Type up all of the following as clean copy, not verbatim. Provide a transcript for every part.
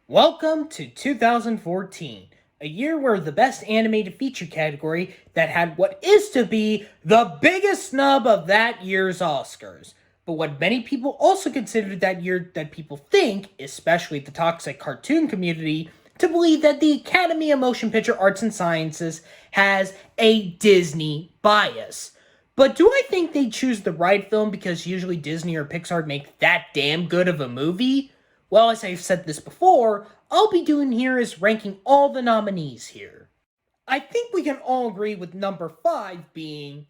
Welcome to 2014, a year where the best animated feature category that had what is to be the biggest snub of that year's Oscars. But what many people also considered that year that people think, especially the toxic cartoon community, to believe that the Academy of Motion Picture Arts and Sciences has a Disney bias. But do I think they choose the right film because usually Disney or Pixar make that damn good of a movie? Well, as I've said this before, I'll be doing here is ranking all the nominees here. I think we can all agree with number 5 being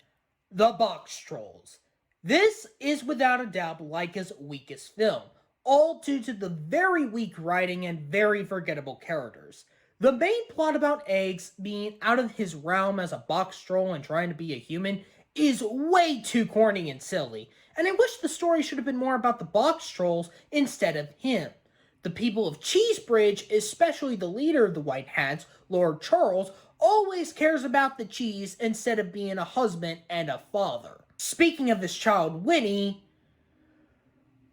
The Boxtrolls. This is without a doubt Laika's weakest film, all due to the very weak writing and very forgettable characters. The main plot about Eggs being out of his realm as a box troll and trying to be a human is way too corny and silly, and I wish the story should have been more about the box trolls instead of him. The people of Cheesebridge, especially the leader of the White Hats, Lord Charles, always cares about the cheese instead of being a husband and a father. Speaking of his child Winnie,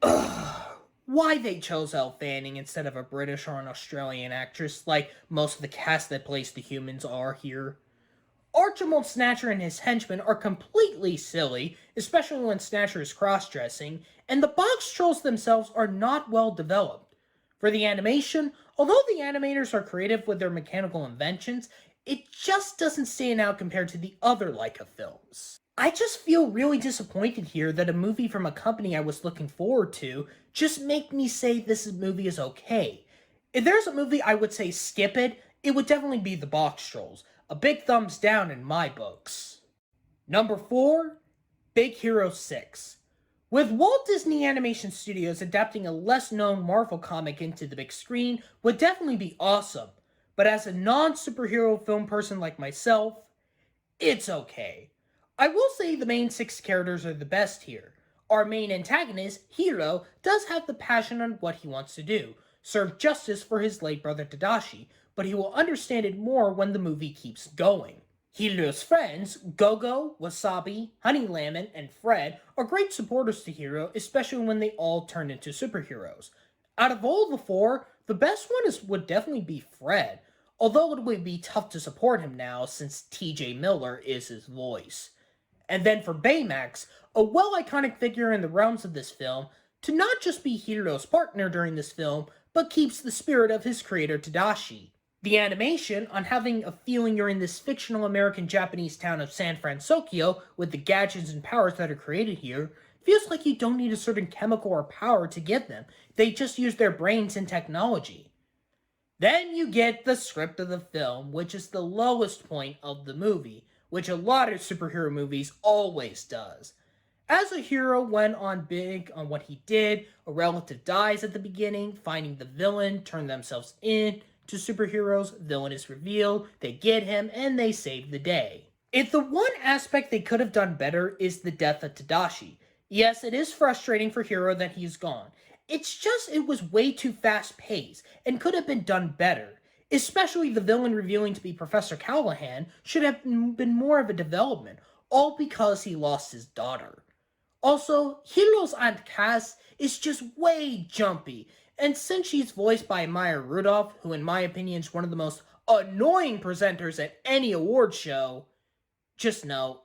why they chose Elle Fanning instead of a British or an Australian actress like most of the cast that plays the humans are here. Archibald Snatcher and his henchmen are completely silly, especially when Snatcher is cross-dressing, and the box trolls themselves are not well developed. For the animation, although the animators are creative with their mechanical inventions, it just doesn't stand out compared to the other Laika films. I just feel really disappointed here that a movie from a company I was looking forward to just make me say this movie is okay. If there's a movie I would say skip it, it would definitely be The Boxtrolls. A big thumbs down in my books. Number 4, Big Hero 6. With Walt Disney Animation Studios adapting a less-known Marvel comic into the big screen would definitely be awesome, but as a non-superhero film person like myself, it's okay. I will say the main 6 characters are the best here. Our main antagonist, Hiro, does have the passion on what he wants to do, serve justice for his late brother Tadashi, but he will understand it more when the movie keeps going. Hiro's friends, Gogo, Wasabi, Honey Lemon, and Fred, are great supporters to Hiro, especially when they all turn into superheroes. Out of all the 4, the best one would definitely be Fred, although it would be tough to support him now since TJ Miller is his voice. And then for Baymax, a well-iconic figure in the realms of this film, to not just be Hiro's partner during this film, but keeps the spirit of his creator Tadashi. The animation, on having a feeling you're in this fictional American-Japanese town of San Francisco with the gadgets and powers that are created here, feels like you don't need a certain chemical or power to get them. They just use their brains and technology. Then you get the script of the film, which is the lowest point of the movie, which a lot of superhero movies always does. As a hero went on big on what he did, a relative dies at the beginning, finding the villain, turn themselves in to superheroes, villain is revealed, they get him, and they save the day. If the one aspect they could have done better is the death of Tadashi. Yes, it is frustrating for Hiro that he's gone. It's just it was way too fast-paced, and could have been done better. Especially the villain revealing to be Professor Callahan should have been more of a development, all because he lost his daughter. Also, Hiro's Aunt Cass is just way jumpy, and since she's voiced by Maya Rudolph, who in my opinion is one of the most annoying presenters at any award show, just know.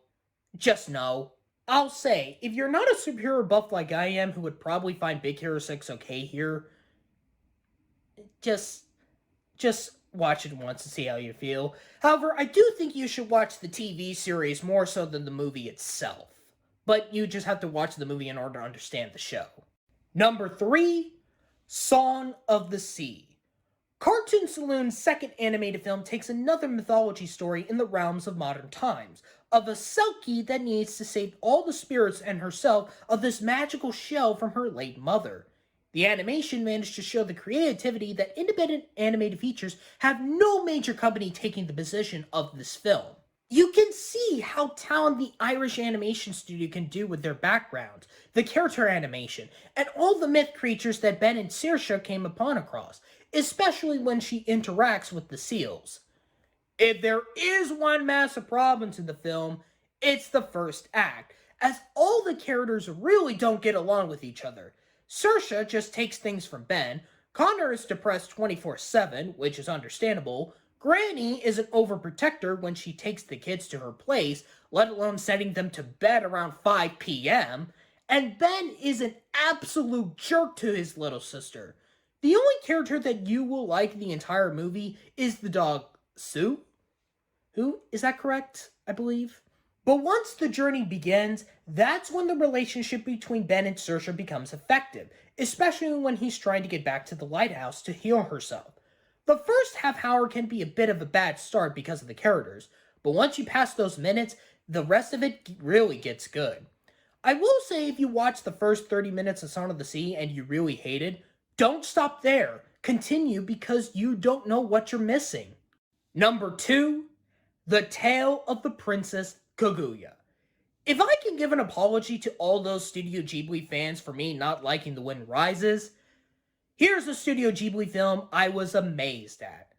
I'll say, if you're not a superhero buff like I am, who would probably find Big Hero 6 okay here, just watch it once and see how you feel. However, I do think you should watch the TV series more so than the movie itself. But you just have to watch the movie in order to understand the show. Number 3, Song of the Sea. Cartoon Saloon's second animated film takes another mythology story in the realms of modern times, of a Selkie that needs to save all the spirits and herself of this magical shell from her late mother. The animation managed to show the creativity that independent animated features have no major company taking the position of this film. You can see how talented the Irish animation studio can do with their backgrounds, the character animation, and all the myth creatures that Ben and Saoirse came upon across, especially when she interacts with the seals. If there is one massive problem to the film, it's the first act, as all the characters really don't get along with each other. Saoirse just takes things from Ben, Connor is depressed 24/7, which is understandable. Granny is an overprotector when she takes the kids to her place, let alone sending them to bed around 5 p.m. And Ben is an absolute jerk to his little sister. The only character that you will like the entire movie is the dog, Sue? Who? Is that correct? I believe. But once the journey begins, that's when the relationship between Ben and Saoirse becomes effective, especially when he's trying to get back to the lighthouse to heal herself. The first half hour can be a bit of a bad start because of the characters, but once you pass those minutes, the rest of it really gets good. I will say if you watch the first 30 minutes of Song of the Sea and you really hate it, don't stop there. Continue because you don't know what you're missing. Number 2, The Tale of the Princess Kaguya. If I can give an apology to all those Studio Ghibli fans for me not liking The Wind Rises, here's a Studio Ghibli film I was amazed at.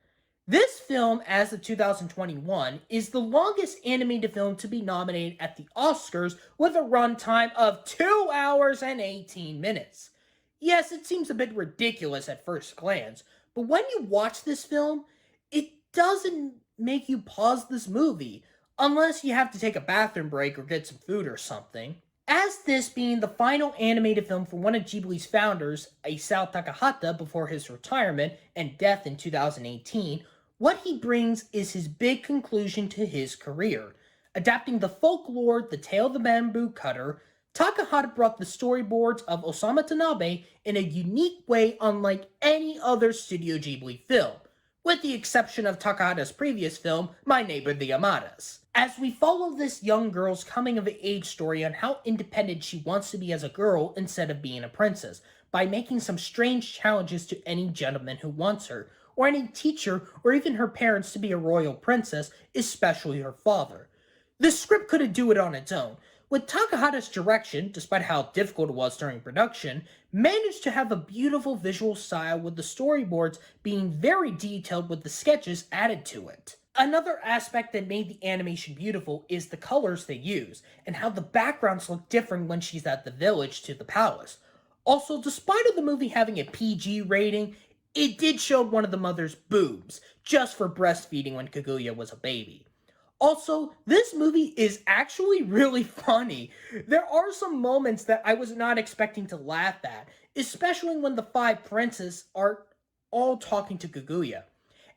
This film, as of 2021, is the longest animated film to be nominated at the Oscars with a runtime of 2 hours and 18 minutes. Yes, it seems a bit ridiculous at first glance, but when you watch this film, it doesn't make you pause this movie, unless you have to take a bathroom break or get some food or something. As this being the final animated film for one of Ghibli's founders, Isao Takahata, before his retirement and death in 2018, what he brings is his big conclusion to his career. Adapting the folklore The Tale of the Bamboo Cutter, Takahata brought the storyboards of Osamu Tanabe in a unique way unlike any other Studio Ghibli film, with the exception of Takahata's previous film, My Neighbor the Yamadas. As we follow this young girl's coming-of-age story on how independent she wants to be as a girl instead of being a princess, by making some strange challenges to any gentleman who wants her, or any teacher or even her parents to be a royal princess, especially her father. The script couldn't do it on its own. With Takahata's direction, despite how difficult it was during production, managed to have a beautiful visual style with the storyboards being very detailed with the sketches added to it. Another aspect that made the animation beautiful is the colors they use, and how the backgrounds look different when she's at the village to the palace. Also, despite of the movie having a PG rating, it did show one of the mother's boobs, just for breastfeeding when Kaguya was a baby. Also, this movie is actually really funny. There are some moments that I was not expecting to laugh at, especially when the 5 princes are all talking to Kaguya.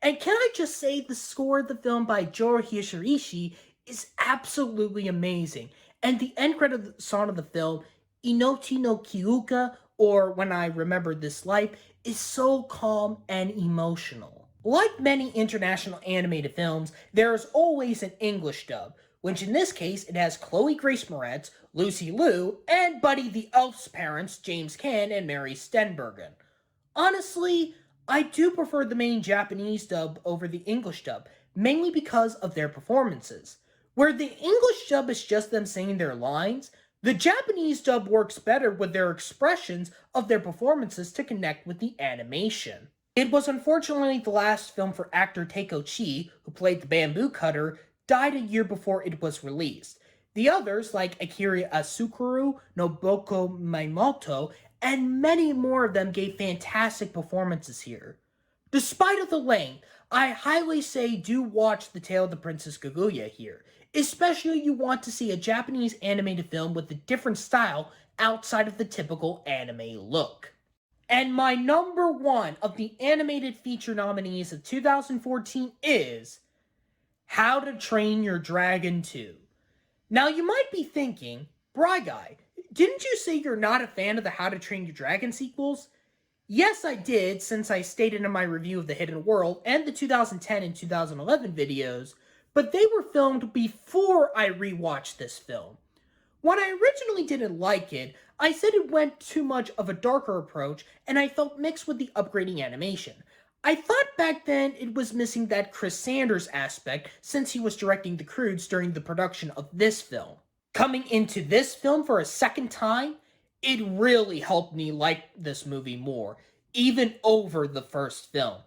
And can I just say the score of the film by Joro Hishirishi is absolutely amazing. And the end credit song of the film, Inochi no Kyuka, or When I Remember This Life, is so calm and emotional. Like many international animated films, there is always an English dub, which in this case it has Chloe Grace Moretz, Lucy Liu, and Buddy the Elf's parents, James Caan and Mary Stenbergen. Honestly, I do prefer the main Japanese dub over the English dub, mainly because of their performances. Where the English dub is just them saying their lines, the Japanese dub works better with their expressions of their performances to connect with the animation. It was unfortunately the last film for actor Teiko Chi, who played the bamboo cutter, died a year before it was released. The others, like Akira Asukuru, Noboko Maimoto, and many more of them gave fantastic performances here. Despite of the length, I highly say do watch The Tale of the Princess Kaguya here, especially if you want to see a Japanese animated film with a different style outside of the typical anime look. And my number 1 of the animated feature nominees of 2014 is How to Train Your Dragon 2. Now you might be thinking, Bry Guy, didn't you say you're not a fan of the How to Train Your Dragon sequels? Yes, I did, since I stated in my review of The Hidden World and the 2010 and 2011 videos, but they were filmed before I rewatched this film. When I originally didn't like it, I said it went too much of a darker approach, and I felt mixed with the upgrading animation. I thought back then it was missing that Chris Sanders aspect since he was directing the Croods during the production of this film. Coming into this film for a second time, it really helped me like this movie more, even over the first film.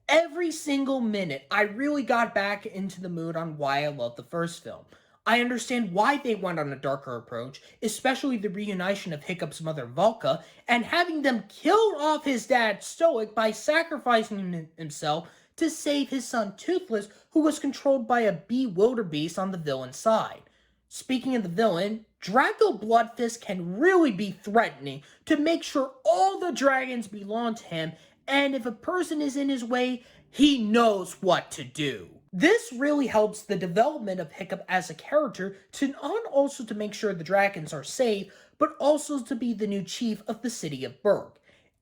Every single minute, I really got back into the mood on why I loved the first film. I understand why they went on a darker approach, especially the reunition of Hiccup's mother Valka, and having them kill off his dad Stoic by sacrificing himself to save his son Toothless, who was controlled by a bewilderbeast on the villain's side. Speaking of the villain, Draco Bloodfist can really be threatening to make sure all the dragons belong to him, and if a person is in his way, he knows what to do. This really helps the development of Hiccup as a character to not also to make sure the dragons are safe, but also to be the new chief of the city of Berg.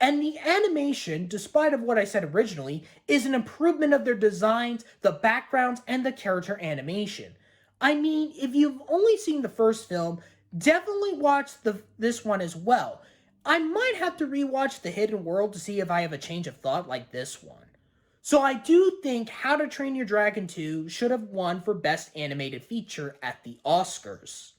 And the animation, despite of what I said originally, is an improvement of their designs, the backgrounds, and the character animation. I mean, if you've only seen the first film, definitely watch this one as well. I might have to rewatch The Hidden World to see if I have a change of thought like this one. So I do think How to Train Your Dragon 2 should have won for Best Animated Feature at the Oscars.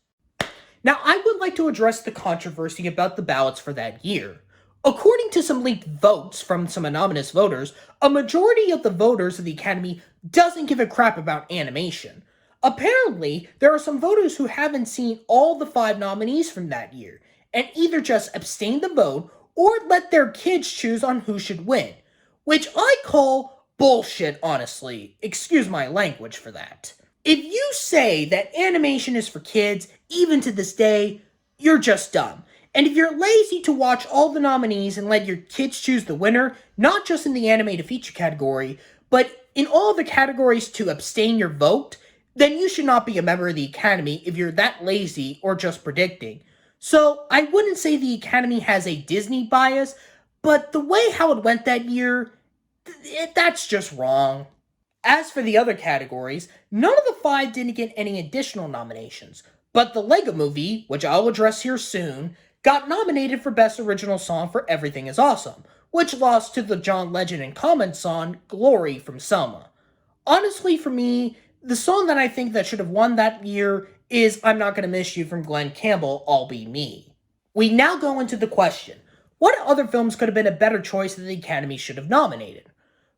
Now, I would like to address the controversy about the ballots for that year. According to some leaked votes from some anonymous voters, a majority of the voters of the Academy doesn't give a crap about animation. Apparently, there are some voters who haven't seen all the 5 nominees from that year, and either just abstain the vote or let their kids choose on who should win, which I call bullshit, honestly. Excuse my language for that. If you say that animation is for kids, even to this day, you're just dumb. And if you're lazy to watch all the nominees and let your kids choose the winner, not just in the animated feature category, but in all the categories to abstain your vote, then you should not be a member of the Academy if you're that lazy or just predicting. So I wouldn't say the Academy has a Disney bias, but the way how it went that year, that's just wrong. As for the other categories, none of the 5 didn't get any additional nominations, but the Lego Movie, which I'll address here soon, got nominated for Best Original Song for Everything is Awesome, which lost to the John Legend and Common song Glory from Selma. Honestly, for me, the song that I think that should have won that year is I'm Not Gonna Miss You from Glenn Campbell, I'll Be Me. We now go into the question, what other films could have been a better choice that the Academy should have nominated?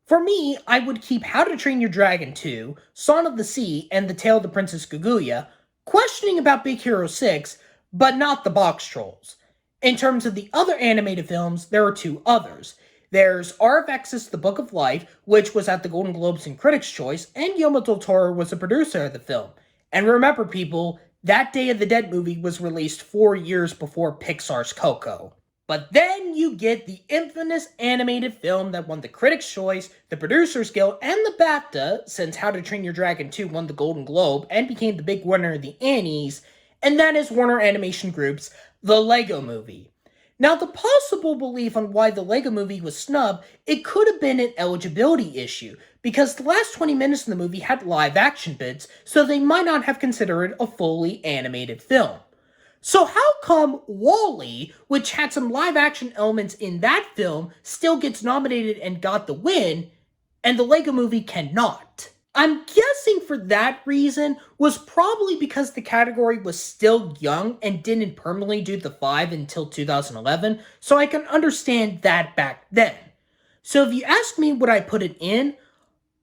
For me, I would keep How to Train Your Dragon 2, Song of the Sea, and The Tale of the Princess Kaguya, questioning about Big Hero 6, but not the Boxtrolls. In terms of the other animated films, there are 2 others. There's RFX's The Book of Life, which was at the Golden Globes and Critics' Choice, and Guillermo del Toro was the producer of the film. And remember, people, that Day of the Dead movie was released 4 years before Pixar's Coco. But then you get the infamous animated film that won the Critics' Choice, the Producers Guild, and the BAFTA, since How to Train Your Dragon 2 won the Golden Globe and became the big winner of the Annies, and that is Warner Animation Group's The Lego Movie. Now, the possible belief on why the Lego Movie was snubbed, it could have been an eligibility issue, because the last 20 minutes in the movie had live action bits, so they might not have considered it a fully animated film. So how come WALL-E, which had some live action elements in that film, still gets nominated and got the win, and the Lego Movie cannot? I'm guessing for that reason was probably because the category was still young and didn't permanently do the 5 until 2011, so I can understand that back then. So if you ask me would I put it in,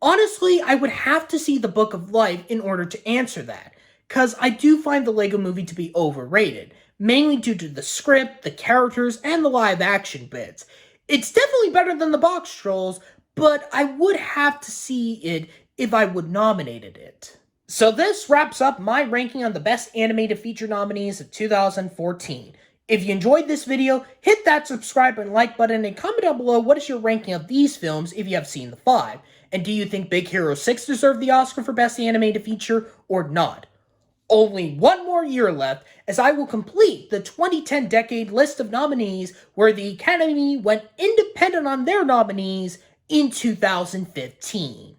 honestly I would have to see The Book of Life in order to answer that, because I do find the Lego Movie to be overrated, mainly due to the script, the characters, and the live action bits. It's definitely better than the Boxtrolls, but I would have to see it if I would nominated it. So this wraps up my ranking on the Best Animated Feature nominees of 2014. If you enjoyed this video, hit that subscribe and like button and comment down below what is your ranking of these films if you have seen the 5. And do you think Big Hero 6 deserved the Oscar for Best Animated Feature or not? Only one more year left as I will complete the 2010 decade list of nominees where the Academy went independent on their nominees in 2015.